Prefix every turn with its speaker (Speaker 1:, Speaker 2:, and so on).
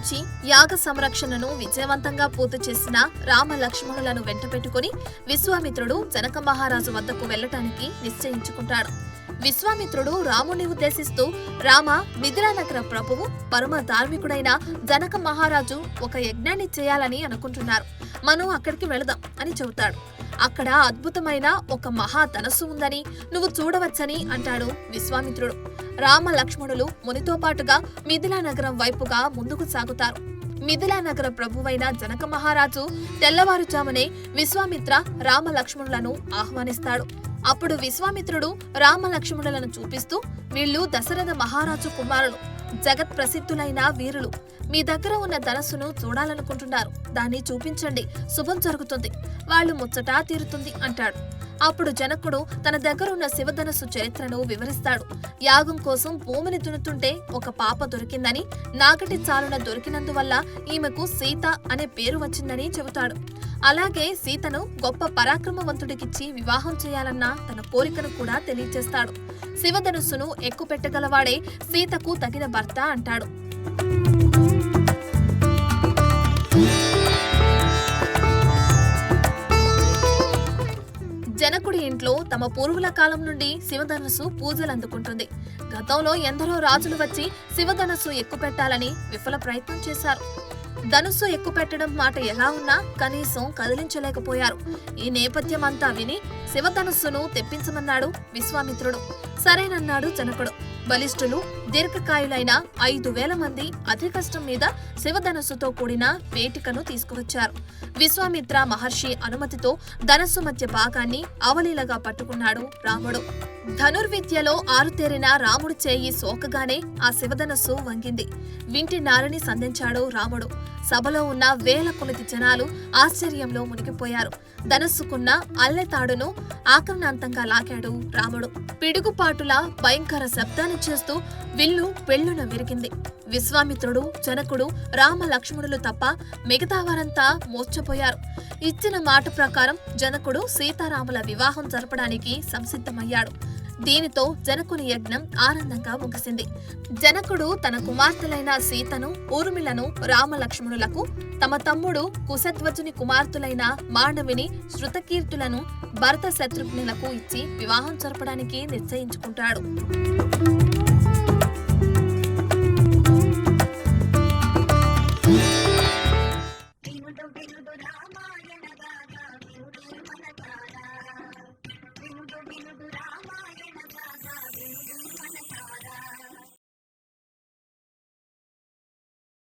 Speaker 1: నుంచి యాగ సంరక్షణను విజయవంతంగా పూర్తి చేసిన రామ లక్ష్మణులను వెంటపెట్టుకుని విశ్వామిత్రుడు జనక మహారాజు వద్దకు వెళ్లటానికి నిశ్చయించుకుంటాడు. విశ్వామిత్రుడు రాముని ఉద్దేశిస్తూ, రామ, మిథిలానగర ప్రభువు పరమ ధార్మికుడైన జనక మహారాజు ఒక యజ్ఞాన్ని చేయాలని అనుకుంటున్నారు. మనం అక్కడికి వెళదాం అని చెబుతాడు. అక్కడ అద్భుతమైన ఒక మహా ధనస్సు ఉందని నువ్వు చూడవచ్చని అంటాడు విశ్వామిత్రుడు. రామ లక్ష్మణులు మునితో పాటుగా మిథిలా నగరం వైపుగా ముందుకు సాగుతారు. మిథిలా నగర ప్రభువైన జనక మహారాజు తెల్లవారుజామునే విశ్వామిత్ర రామ లక్ష్మణులను ఆహ్వానిస్తాడు. అప్పుడు విశ్వామిత్రుడు రామ లక్ష్మణులను చూపిస్తూ, వీళ్ళు దశరథ మహారాజు కుమారులు, జగత్ ప్రసిద్ధులైన వీరులు. మీ దగ్గర ఉన్న ధనస్సును చూడాలనుకుంటున్నారు. దాన్ని చూపించండి, శుభం జరుగుతుంది, వాళ్ళు ముచ్చటా తీరుతుంది అంటాడు. అప్పుడు జనకుడు తన దగ్గర ఉన్న శివధనస్సు చరిత్రను వివరిస్తాడు. యాగం కోసం భూమిని దున్నుతుంటే ఒక పాప దొరికిందని, నాగటి చాలున దొరికినందువల్ల ఈమెకు సీత అనే పేరు వచ్చిందని చెబుతాడు. అలాగే సీతను గొప్ప పరాక్రమవంతుడికిచ్చి వివాహం చేయాలన్న తన కోరికను కూడా తెలియజేస్తాడు. శివధనుస్సును ఎక్కుపెట్టగలవాడే సీతకు తగిన భర్త అంటాడు. జనకుడి ఇంట్లో తమ పూర్వుల కాలం నుండి శివధనుస్సు పూజలు అందుకుంటుంది. గతంలో ఎందరో రాజులు వచ్చి శివధనుస్సు ఎక్కుపెట్టాలని విఫల ప్రయత్నం చేశారు. ధనుస్సు ఎక్కుపెట్టడం మాట ఎలా ఉన్నా కనీసం కదిలించలేకపోయారు. ఈ నేపథ్యం అంతా విని శివధనుస్సును తెప్పించమన్నాడు విశ్వామిత్రుడు. సరేనన్నాడు జనకుడు. బలిష్ఠులు, దీర్ఘకాయులైన 5,000 మంది అతి కష్టం మీద శివధనస్సుతో కూడిన వేటికను తీసుకువచ్చారు. విశ్వామిత్ర మహర్షి అనుమతితో ధనస్సు మధ్య భాగాన్ని అవలీలగా పట్టుకున్నాడు రాముడు. ధనుర్విద్యలో ఆరుతేరిన రాముడి చేయి సోకగానే ఆ శివధనస్సు వంగింది. వింటి నారిని సంధించాడు రాముడు. సభలో ఉన్న వేల కొలది జనాలు ఆశ్చర్యంలో మునిగిపోయారు. ధనస్సుకున్న అల్లెతాడును ఆక్రమణాంతంగా లాగాడు రాముడు. పిడుగుపాటులా భయంకర శబ్దాన్ని చేస్తూ విల్లు పెళ్లున విరిగింది. విశ్వామిత్రుడు, జనకుడు, రామ లక్ష్మణులు తప్ప మిగతా వారంతా మోర్చపోయారు. ఇచ్చిన మాట ప్రకారం జనకుడు సీతారాముల వివాహం జరపడానికి సంసిద్ధమయ్యాడు. దీనితో జనకుని యజ్ఞం ఆనందంగా ముగిసింది. జనకుడు తన కుమార్తెలైన సీతను, ఊర్మిళను రామ లక్ష్మణులకు, తమ తమ్ముడు కుశధ్వజుని కుమార్తెలైన మాండవిని, శృతకీర్తులను భరత శత్రుఘ్నులకు ఇచ్చి వివాహం జరపడానికి నిశ్చయించుకుంటాడు.